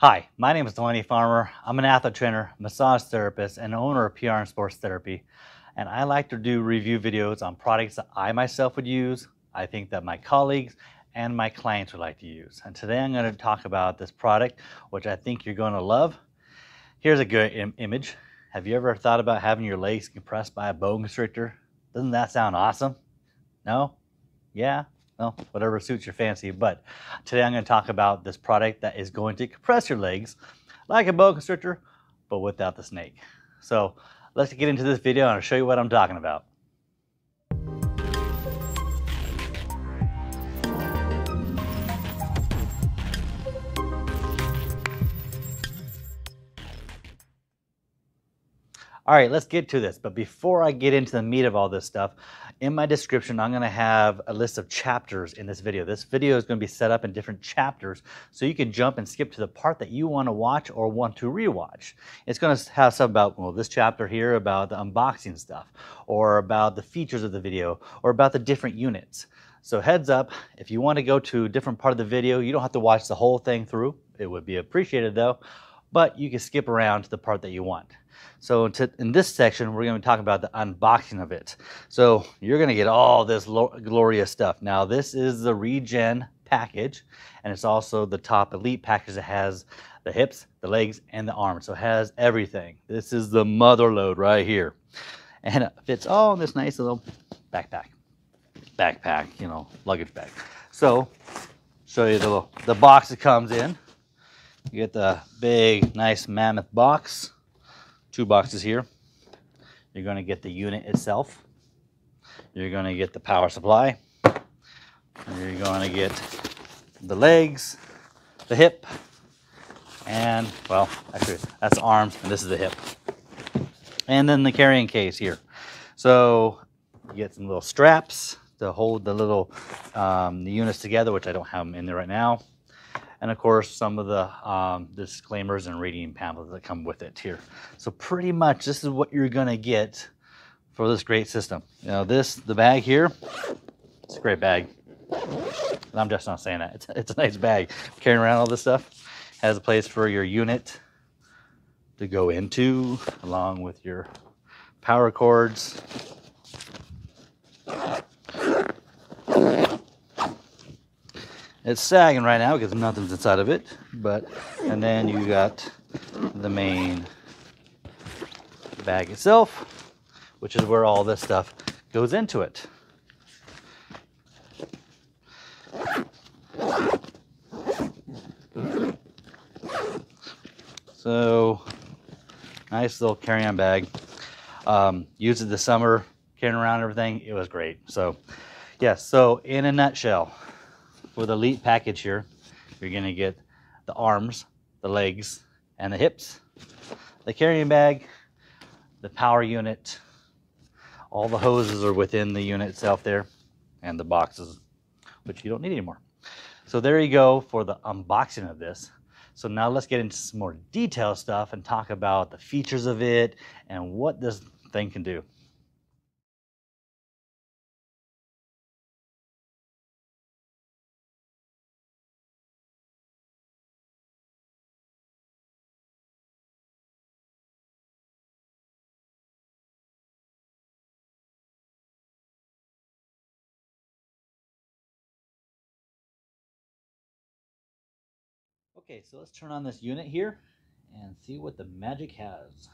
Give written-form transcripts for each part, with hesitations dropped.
Hi, my name is Delaney Farmer. I'm an athlete trainer, massage therapist, and owner of PR and Sports Therapy. And I like to do review videos on products that I myself would use, I think that my colleagues and my clients would like to use. And today I'm going to talk about this product, which I think you're going to love. Here's a good image. Have you ever thought about having your legs compressed by a boa constrictor? Doesn't that sound awesome? No? Yeah? Well, whatever suits your fancy. But today I'm going to talk about this product that is going to compress your legs like a boa constrictor, but without the snake. So let's get into this video and I'll show you what I'm talking about. All right, let's get to this. But before I get into the meat of all this stuff, in my description, I'm going to have a list of chapters in this video. This video is going to be set up in different chapters, so you can jump and skip to the part that you want to watch or want to rewatch. It's going to have some about, well, this chapter here about the unboxing stuff, or about the features of the video, or about the different units. So heads up, if you want to go to a different part of the video, you don't have to watch the whole thing through. It would be appreciated though, but you can skip around to the part that you want. So in this section, we're going to talk about the unboxing of it. So you're going to get all this glorious stuff. Now, this is the Regen package, and it's also the top elite package that has the hips, the legs, and the arms. So it has everything. This is the mother load right here. And it fits all in this nice little backpack, you know, luggage bag. So show you the box it comes in. You get the big, nice mammoth box. 2 boxes here. You're going to get the unit itself. You're going to get the power supply. You're going to get the legs, the hip, and, well, actually, that's the arms, and this is the hip. And then the carrying case here. So you get some little straps to hold the little the units together, which I don't have them in there right now. And of course, some of the disclaimers and reading pamphlets that come with it here. So pretty much this is what you're gonna get for this great system. You know, the bag here, it's a great bag. And I'm just not saying that. It's a nice bag. Carrying around all this stuff. Has a place for your unit to go into, along with your power cords. It's sagging right now because nothing's inside of it, and then you got the main bag itself, which is where all this stuff goes into it. So, nice little carry-on bag. Used it this summer, carrying around everything. It was great. So, yes, so in a nutshell, for the elite package here, you're going to get the arms, the legs, and the hips, the carrying bag, the power unit. All the hoses are within the unit itself there, and the boxes, which you don't need anymore. So there you go for the unboxing of this. So now let's get into some more detailed stuff and talk about the features of it and what this thing can do. Okay, so let's turn on this unit here and see what the magic has.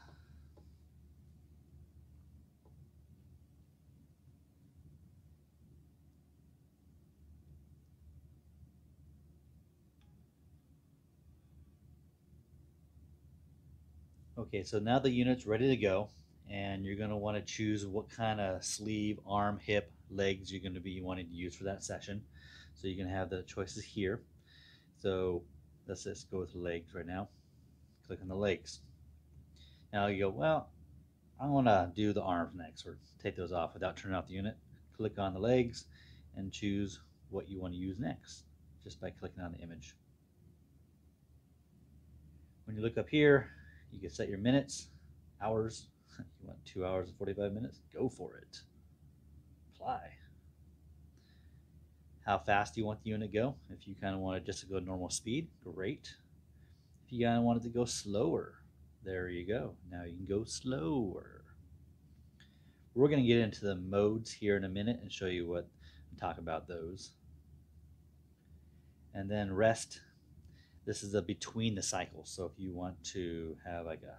Okay, so now the unit's ready to go, and you're going to want to choose what kind of sleeve, arm, hip, legs you're going to be wanting to use for that session. So you can have the choices here. So let's just go with the legs right now. Click on the legs. Now you go, well, I want to do the arms next, or take those off without turning off the unit. Click on the legs and choose what you want to use next, just by clicking on the image. When you look up here, you can set your minutes, hours. You want 2 hours and 45 minutes? Go for it. Apply. How fast do you want the unit to go? If you kind of want it just to go normal speed, great. If you want it to go slower, there you go. Now you can go slower. We're going to get into the modes here in a minute and show you what and talk about those. And then rest. This is a between the cycles. So if you want to have like a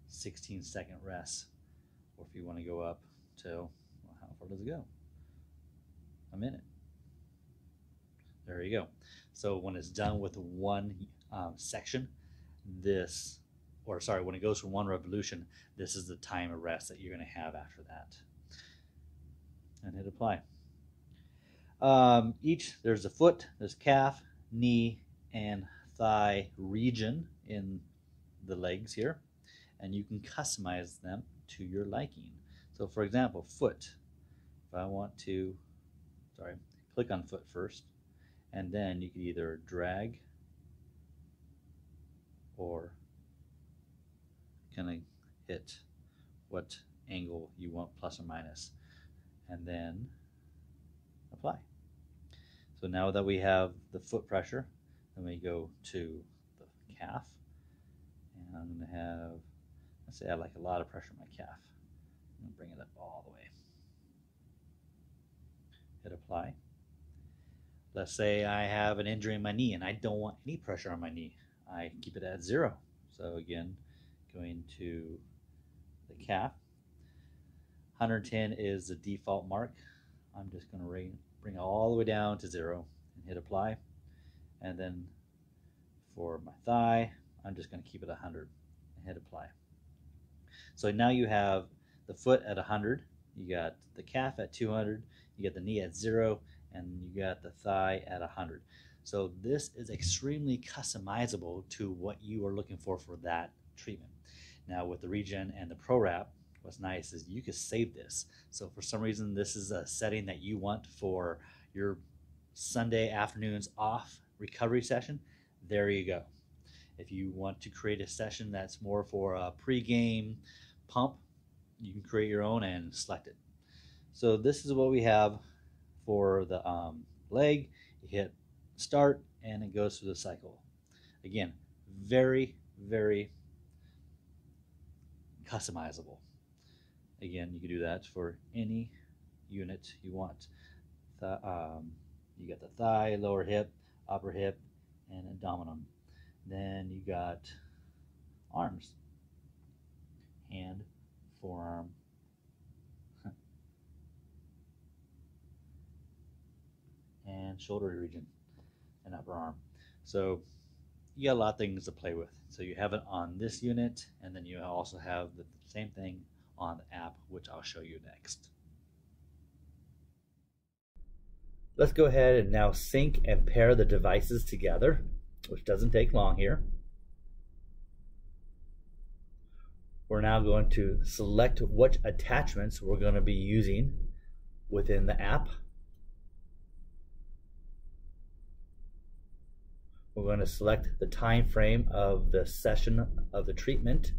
16-second rest, or if you want to go up till, well, how far does it go? A minute. There you go. So when it's done with one section, when it goes from one revolution, this is the time of rest that you're going to have after that. And hit apply. There's a foot, there's calf, knee, and thigh region in the legs here, and you can customize them to your liking. So for example, foot, if I want to, click on foot first, and then you can either drag or kind of hit what angle you want, plus or minus, and then apply. So now that we have the foot pressure, then we go to the calf, and I'm going to have, let's say I like a lot of pressure on my calf. I'm going to bring it up all the way. Hit apply. Let's say I have an injury in my knee and I don't want any pressure on my knee. I keep it at 0. So again, going to the calf. 110 is the default mark. I'm just going to bring it all the way down to 0 and hit apply. And then for my thigh, I'm just going to keep it 100 and hit apply. So now you have the foot at 100, you got the calf at 200, you got the knee at 0, and you got the thigh at 100. So this is extremely customizable to what you are looking for that treatment. Now with the Regen and the ProWrap, what's nice is you can save this. So for some reason this is a setting that you want for your Sunday afternoons off recovery session, there you go. If you want to create a session that's more for a pre-game pump, you can create your own and select it. So this is what we have for the leg. You hit start and it goes through the cycle. Again, very, very customizable. Again, you can do that for any unit you want. You got the thigh, lower hip, upper hip, and abdomen. Then you got arms, hand, forearm, and shoulder region and upper arm. So you got a lot of things to play with. So you have it on this unit, and then you also have the same thing on the app, which I'll show you next. Let's go ahead and now sync and pair the devices together, which doesn't take long here. We're now going to select which attachments we're going to be using within the app. We're going to select the time frame of the session of the treatment.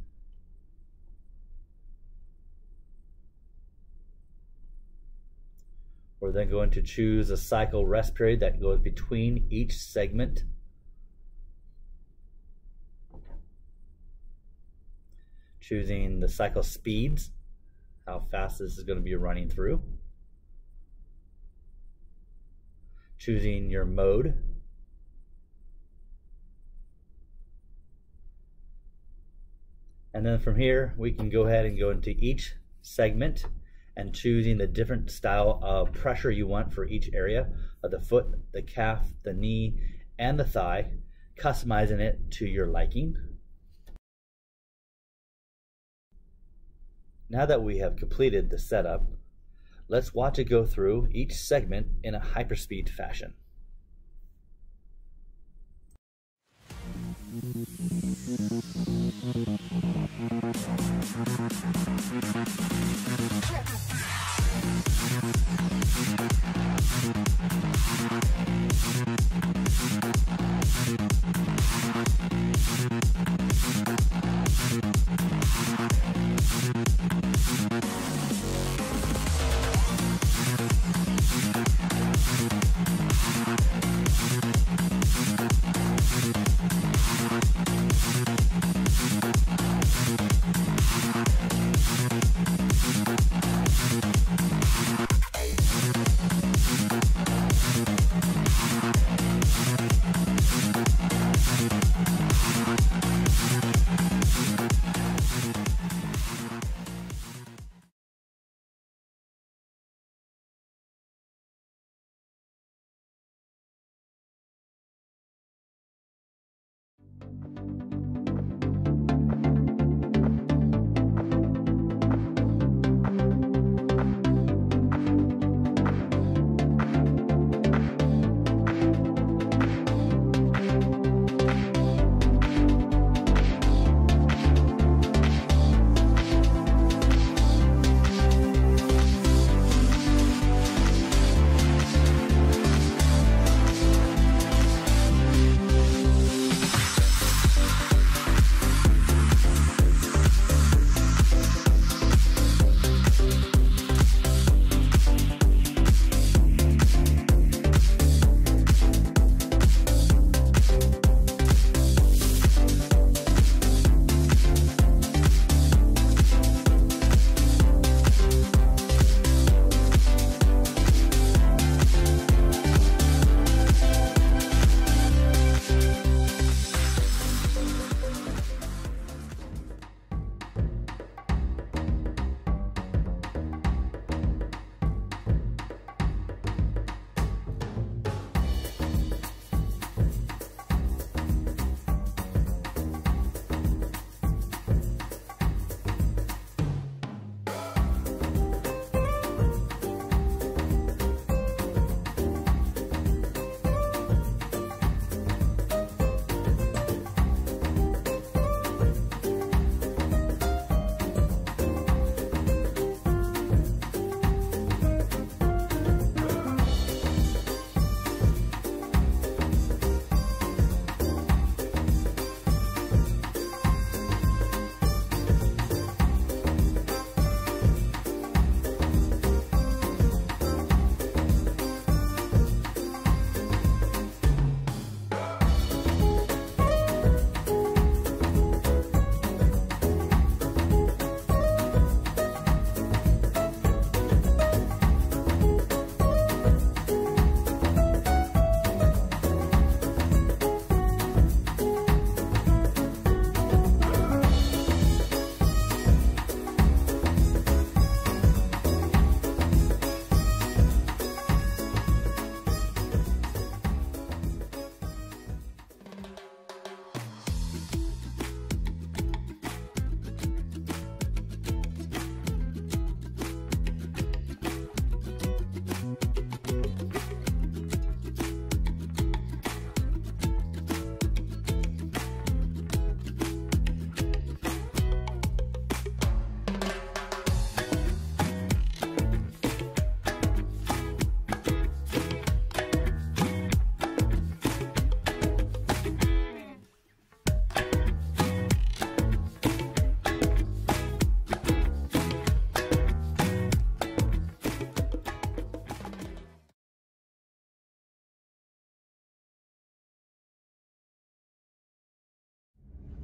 We're then going to choose a cycle rest period that goes between each segment. Choosing the cycle speeds, how fast this is going to be running through. Choosing your mode. And then from here, we can go ahead and go into each segment and choosing the different style of pressure you want for each area of the foot, the calf, the knee, and the thigh, customizing it to your liking. Now that we have completed the setup, let's watch it go through each segment in a hyperspeed fashion.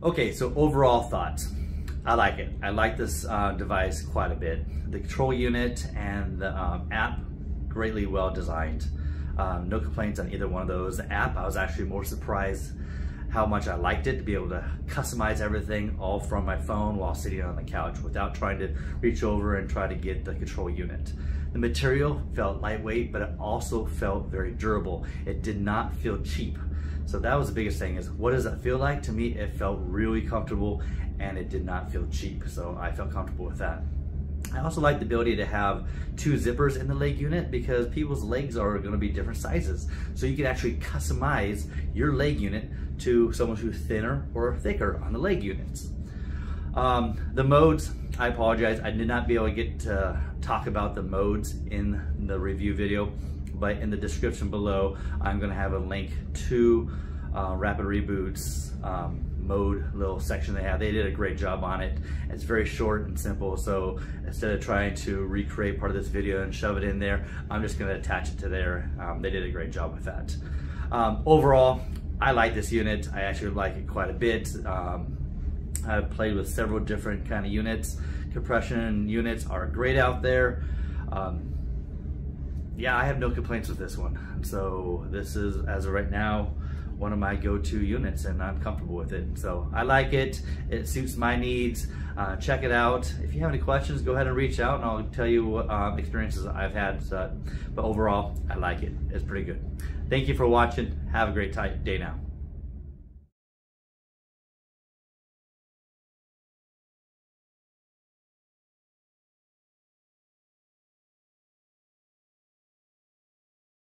Okay, so overall thoughts. I like it. I like this device quite a bit. The control unit and the app, greatly well designed. No complaints on either one of those. The app, I was actually more surprised how much I liked it, to be able to customize everything all from my phone while sitting on the couch without trying to reach over and try to get the control unit. The material felt lightweight, but it also felt very durable. It did not feel cheap. So that was the biggest thing, is what does it feel like? To me, it felt really comfortable and it did not feel cheap. So I felt comfortable with that. I also like the ability to have 2 zippers in the leg unit, because people's legs are going to be different sizes. So you can actually customize your leg unit to someone who's thinner or thicker on the leg units. The modes, I apologize, I did not be able to get to talk about the modes in the review video, but in the description below, I'm going to have a link to Rapid Reboot's mode little section they have. They did a great job on it. It's very short and simple, so instead of trying to recreate part of this video and shove it in there, I'm just going to attach it to there. They did a great job with that. Overall, I like this unit. I actually like it quite a bit. I've played with several different kind of units. Compression units are great out there. Yeah, I have no complaints with this one. So this is, as of right now, one of my go-to units, and I'm comfortable with it. So I like it. It suits my needs. Check it out. If you have any questions, go ahead and reach out and I'll tell you what experiences I've had. But overall, I like it. It's pretty good. Thank you for watching. Have a great day now.